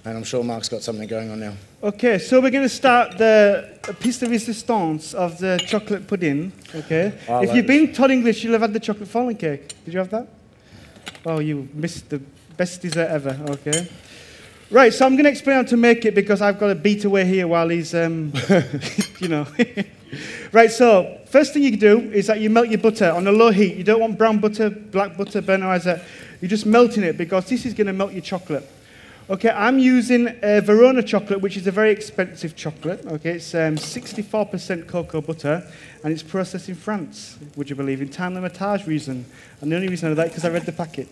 And I'm sure Mark's got something going on now. Okay, so we're going to start the piece de resistance of the chocolate pudding. Okay. If you've been taught English, you'll have had the chocolate falling cake. Did you have that? Oh, you missed the best dessert ever. Okay. Right, so I'm going to explain how to make it because I've got to beat away here while he's, you know. Right, so first thing you do is that you melt your butter on a low heat. You don't want brown butter, black butter, burnt or that. You're just melting it because this is going to melt your chocolate. Okay, I'm using Verona chocolate, which is a very expensive chocolate. Okay, it's 64% cocoa butter, and it's processed in France, would you believe, in time limitage reason. And the only reason I know that is because I read the packet.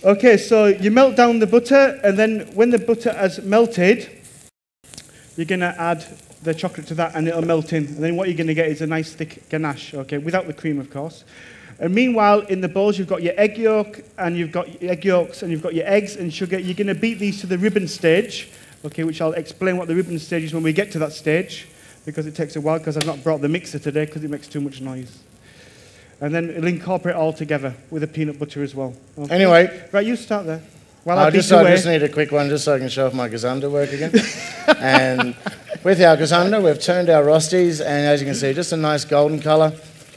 Okay, so you melt down the butter, and then when the butter has melted, you're going to add the chocolate to that, and it'll melt in. And then what you're going to get is a nice thick ganache, okay, without the cream, of course. And meanwhile, in the bowls, you've got your egg yolk, and you've got your egg yolks, and you've got your eggs and sugar. You're going to beat these to the ribbon stage, okay, which I'll explain what the ribbon stage is when we get to that stage, because it takes a while, because I've not brought the mixer today, because it makes too much noise. And then it'll incorporate all together with the peanut butter as well. Okay? Anyway. Right, you start there. While I just need a quick one, just so I can show off my Gazunder work again. And with our Gazunder, we've turned our Rosties, and as you can see, just a nice golden colour.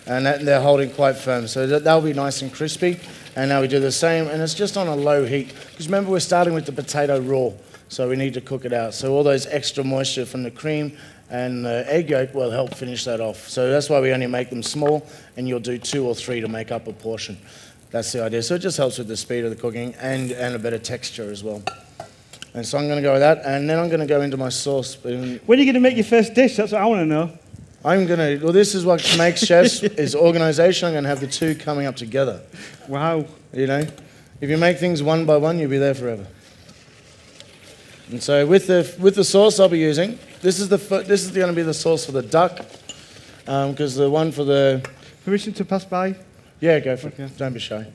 And they're holding quite firm, so that'll be nice and crispy. And now we do the same, and it's just on a low heat. Because remember, we're starting with the potato raw, so we need to cook it out. So all those extra moisture from the cream and the egg yolk will help finish that off. So that's why we only make them small, and you'll do 2 or 3 to make up a portion. That's the idea. So it just helps with the speed of the cooking and a better texture as well. And so I'm going to go with that, and then I'm going to go into my sauce. When are you going to make your first dish? That's what I want to know. Well, this is what makes chefs, is organisation. I'm going to have the two coming up together. Wow. You know, if you make things one by one, you'll be there forever. And so with the sauce I'll be using, this is going to be the sauce for the duck, because the one for the... Permission to pass by? Yeah, go for it. Don't be shy.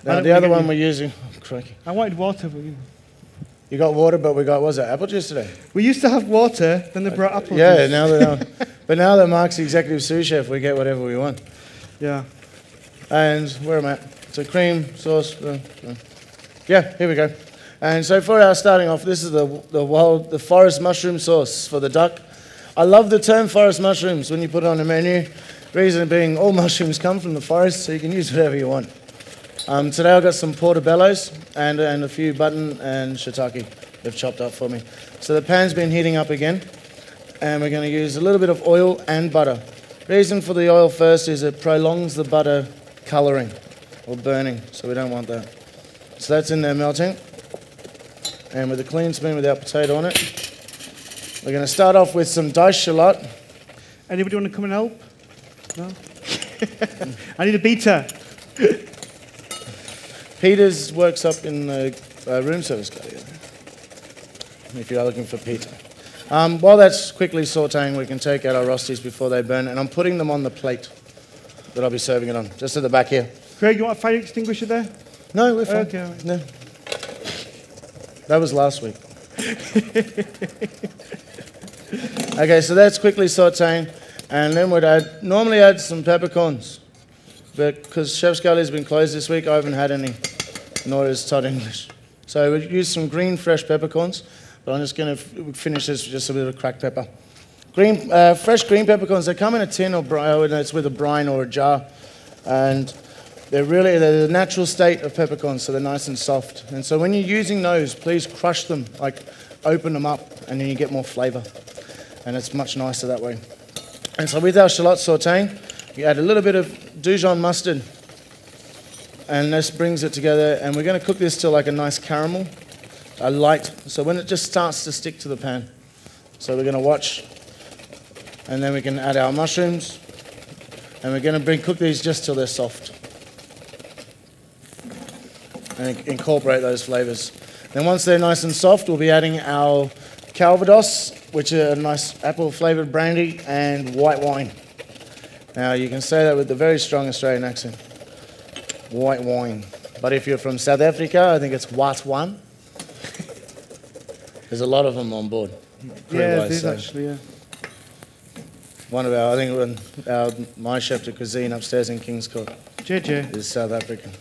Now, the other one we're using... Oh, crikey. I wanted water, but you know. You got water, but we got, what was it, apple juice today? We used to have water, then they brought apple juice. Yeah, now they don't. But now that Mark's the executive sous chef, we get whatever we want. Yeah. And where am I? So cream, sauce. Yeah, here we go. And so for our starting off, this is the forest mushroom sauce for the duck. I love the term forest mushrooms when you put it on a menu. Reason being, all mushrooms come from the forest, so you can use whatever you want. Today I've got some portobellos and a few button and shiitake they've chopped up for me. So the pan's been heating up again, and we're going to use a little bit of oil and butter. Reason for the oil first is it prolongs the butter colouring or burning, so we don't want that. So that's in there melting. And with a clean spoon without potato on it, we're going to start off with some diced shallot. Anybody want to come and help? No? I need a beater. Peter's works up in the room service guy, if you are looking for Peter. While that's quickly sautéing, we can take out our Rosties before they burn, and I'm putting them on the plate that I'll be serving it on, just at the back here. Craig, you want a fire extinguisher there? No, we're fine. Okay. No. That was last week. Okay, so that's quickly sautéing, and then we'd normally add some peppercorns. But because Chef's Galley has been closed this week, I haven't had any, nor is Todd English. So we use some green fresh peppercorns, but I'm just going to finish this with just a bit of cracked pepper. Fresh green peppercorns, they come in a tin or it's with a brine or a jar, and they're the natural state of peppercorns, so they're nice and soft. And so when you're using those, please crush them, like open them up, and then you get more flavour. And it's much nicer that way. And so with our shallot sautéing, you add a little bit of Dijon mustard, and this brings it together, and we're going to cook this till like a nice caramel, a light, so when it just starts to stick to the pan. So we're going to watch, and then we can add our mushrooms, and we're going to cook these just till they're soft, and incorporate those flavours. Then once they're nice and soft, we'll be adding our Calvados, which is a nice apple-flavoured brandy, and white wine. Now, you can say that with a very strong Australian accent. White wine. But if you're from South Africa, I think it's white wine. There's a lot of them on board. Yeah, it is actually, yeah. One of my chef de cuisine upstairs in King's Court JJ is South African.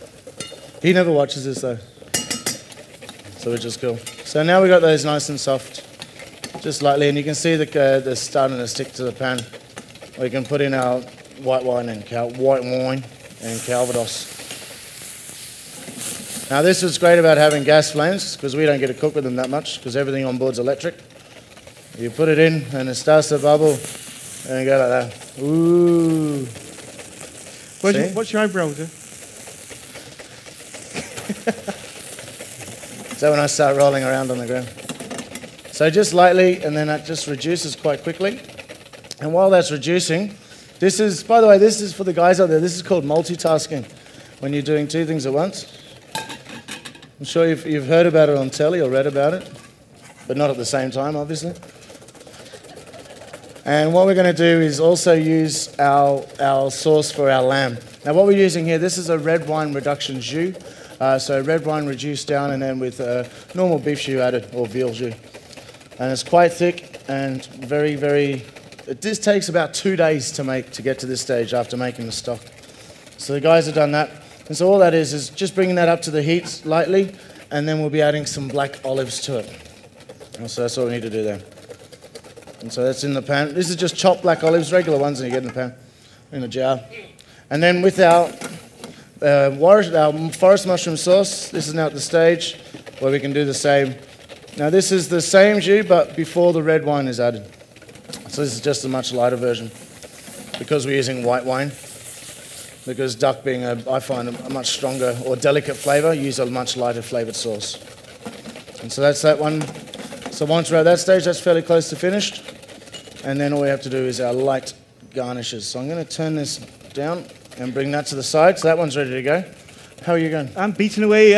He never watches this, though. So which is cool. So now we got those nice and soft, just lightly, and you can see they're starting to stick to the pan. We can put in our white wine and Calvados. Now this is great about having gas flames, because we don't get to cook with them that much, because everything on board's electric. You put it in and it starts to bubble and you go like that. Ooh. What's your eyebrows? So when I start rolling around on the ground. So just lightly, and then that just reduces quite quickly. And while that's reducing, this is, by the way, this is for the guys out there, this is called multitasking, when you're doing two things at once. I'm sure you've heard about it on telly or read about it, but not at the same time, obviously. And what we're going to do is also use our sauce for our lamb. Now what we're using here, this is a red wine reduction jus. So red wine reduced down and then with normal beef jus added, or veal jus. And it's quite thick and very, very... This takes about 2 days to make to get to this stage after making the stock. So the guys have done that. And so all that is just bringing that up to the heat lightly, and then we'll be adding some black olives to it. And so that's all we need to do there. And so that's in the pan. This is just chopped black olives, regular ones that you get in the pan, in a jar. And then with our forest mushroom sauce, this is now at the stage where we can do the same. Now this is the same jus, but before the red wine is added. So this is just a much lighter version, because we're using white wine. Because duck being, I find, a much stronger or delicate flavour, use a much lighter flavoured sauce. And so that's that one. So once we're at that stage, that's fairly close to finished. And then all we have to do is our light garnishes. So I'm going to turn this down and bring that to the side. So that one's ready to go. How are you going? I'm beating away.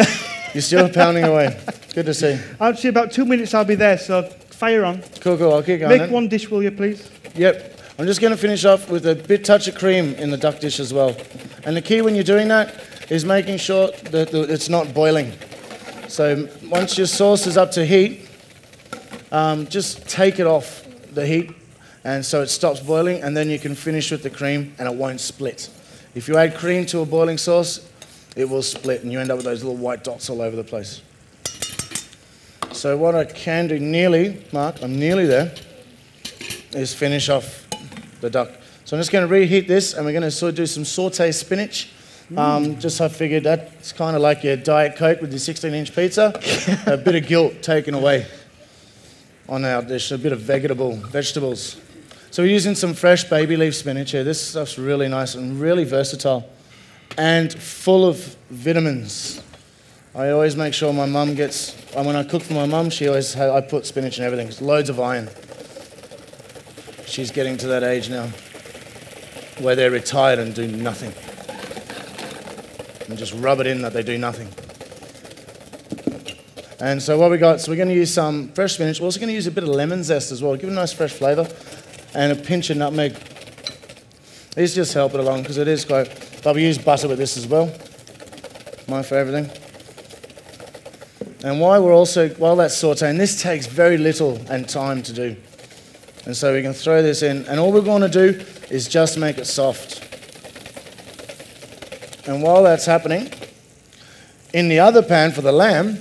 You're still pounding away. Good to see. Actually, about 2 minutes I'll be there, so fire on. Cool, cool. I'll keep going. Make one dish, will you, please? Yep. I'm just going to finish off with a touch of cream in the duck dish as well. And the key when you're doing that is making sure that it's not boiling. So once your sauce is up to heat, just take it off the heat, and so it stops boiling, and then you can finish with the cream and it won't split. If you add cream to a boiling sauce, it will split and you end up with those little white dots all over the place. So what I can do nearly, Mark, I'm nearly there, is finish off the duck. So I'm just going to reheat this, and we're going to sort of do some sauté spinach. Just I figured that's kind of like your Diet Coke with your 16-inch pizza. A bit of guilt taken away on our dish, a bit of vegetables. So we're using some fresh baby leaf spinach here. This stuff's really nice and really versatile and full of vitamins. I always make sure my mum gets, and when I cook for my mum, I put spinach in everything. It's loads of iron. She's getting to that age now where they're retired and do nothing. And just rub it in that they do nothing. And so what we got, so we're going to use some fresh spinach. We're also going to use a bit of lemon zest as well, give it a nice fresh flavour, and a pinch of nutmeg. These just help it along because it is quite, but we use butter with this as well. Mine for everything. And while that's sautéing, this takes very little and time to do. And so we can throw this in, and all we're going to do is just make it soft. And while that's happening, in the other pan for the lamb,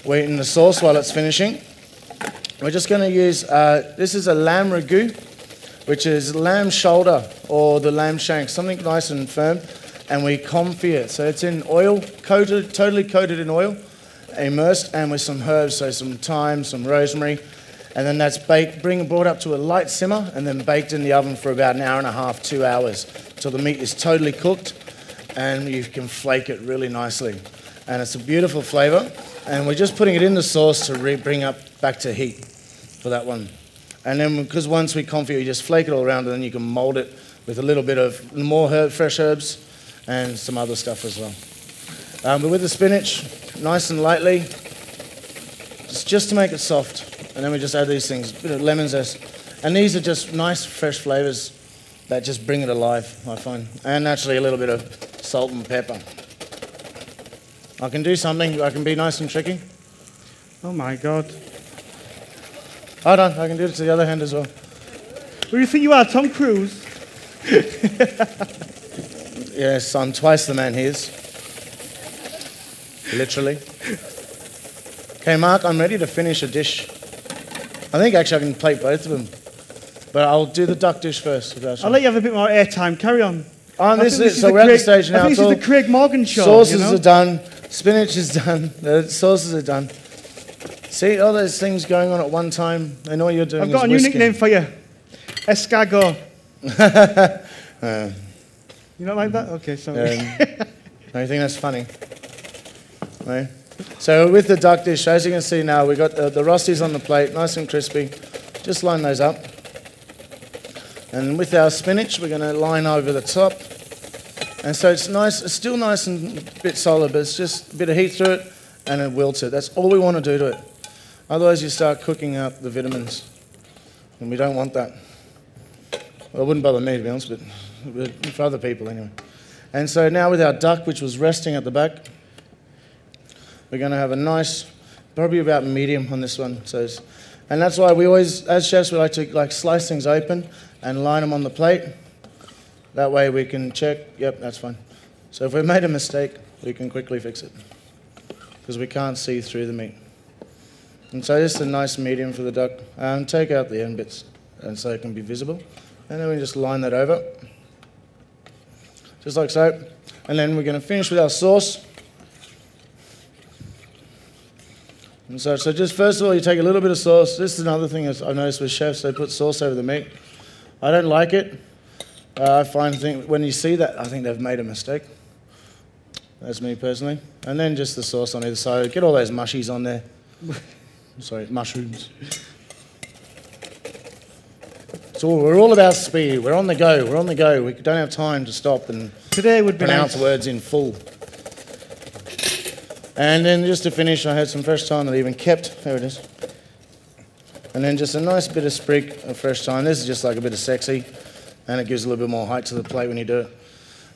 we're in the sauce while it's finishing. We're just going to use, this is a lamb ragu, which is lamb shoulder or the lamb shank, something nice and firm, and we confit it. So it's in oil, totally coated in oil, immersed, and with some herbs, so some thyme, some rosemary, and then that's brought up to a light simmer and then baked in the oven for about an hour and a half, 2 hours, till the meat is totally cooked and you can flake it really nicely. And it's a beautiful flavour, and we're just putting it in the sauce to bring up back to heat for that one. And then because once we confit, you just flake it all around, and then you can mould it with a little bit of more fresh herbs and some other stuff as well. But with the spinach, nice and lightly, just to make it soft. And then we just add these things, a bit of lemon zest. And these are just nice fresh flavours that just bring it alive, I find. And naturally a little bit of salt and pepper. I can do something, I can be nice and tricky. Oh my God. Hold on, I can do it to the other hand as well. Who do you think you are, Tom Cruise? Yes, I'm twice the man he is. Literally. Okay, Mark, I'm ready to finish a dish. I think actually I can plate both of them. But I'll do the duck dish first. I'll let you have a bit more airtime. Carry on. Oh, this is so we're at the stage now. I think this is the Craig Morgan show. Sauces are done. Spinach is done. The sauces are done. See all those things going on at one time? I know what you're doing. I've got a new nickname for you. Escargot. You don't like that? Okay, sorry. I think that's funny. Right. So with the duck dish, as you can see now, we've got the rosties on the plate, nice and crispy. Just line those up. And with our spinach, we're going to line over the top. And so it's nice, it's still nice and a bit solid, but it's just a bit of heat through it and it wilts it. That's all we want to do to it. Otherwise you start cooking out the vitamins. And we don't want that. Well, it wouldn't bother me, to be honest, but for other people anyway. And so now with our duck, which was resting at the back, we're going to have a nice, probably about medium on this one. And that's why we always, as chefs, we like to slice things open and line them on the plate. That way we can check, yep, that's fine. So if we've made a mistake, we can quickly fix it because we can't see through the meat. And so this is a nice medium for the duck. Take out the end bits and so it can be visible. And then we just line that over, just like so. And then we're going to finish with our sauce. And so just first of all, you take a little bit of sauce. This is another thing I've noticed with chefs, they put sauce over the meat. I don't like it. I find when you see that, I think they've made a mistake. That's me personally. And then just the sauce on either side. Get all those mushies on there. Sorry, mushrooms. So we're all about speed. We're on the go. We're on the go. We don't have time to stop and today would be pronounce words in full. And then just to finish, I had some fresh thyme that I even kept. There it is. And then just a nice bit of sprig of fresh thyme. This is just like a bit of sexy, and it gives a little bit more height to the plate when you do it.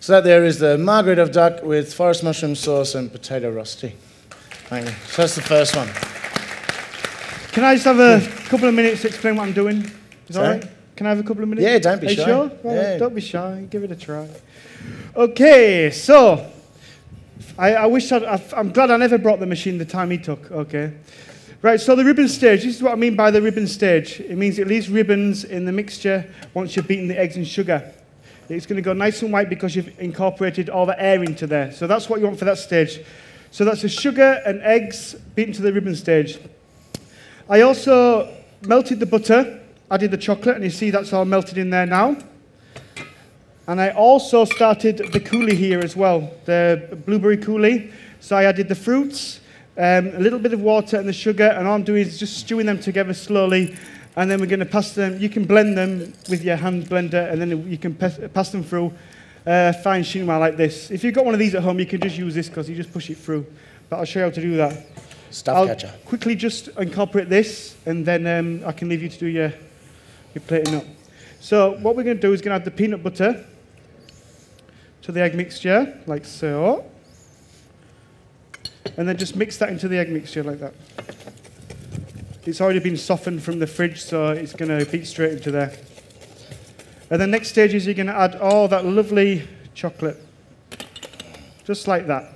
So that there is the margaret of duck with forest mushroom sauce and potato rosti. Thank you. So that's the first one. Can I just have a couple of minutes to explain what I'm doing? Is that all right? Can I have a couple of minutes? Yeah, don't be Are you shy. Sure? Well, yeah. Don't be shy. Give it a try. Okay, so I'm glad I never brought the machine the time he took. Okay. Right, so the ribbon stage. This is what I mean by the ribbon stage. It means it leaves ribbons in the mixture once you've beaten the eggs and sugar. It's going to go nice and white because you've incorporated all the air into there. So that's what you want for that stage. So that's the sugar and eggs beaten to the ribbon stage. I also melted the butter, added the chocolate, and you see that's all melted in there now. And I also started the coulis here as well, the blueberry coulis. So I added the fruits, a little bit of water and the sugar, and all I'm doing is just stewing them together slowly. And then we're going to pass them, you can blend them with your hand blender, and then you can pass them through fine chinois like this. If you've got one of these at home, you can just use this because you just push it through. But I'll show you how to do that. Stuff catcher. Quickly just incorporate this, and then I can leave you to do your plating up. So what we're going to do is going to add the peanut butter to the egg mixture, like so. And then just mix that into the egg mixture like that. It's already been softened from the fridge, so it's going to beat straight into there. And the next stage is you're going to add all that lovely chocolate. Just like that.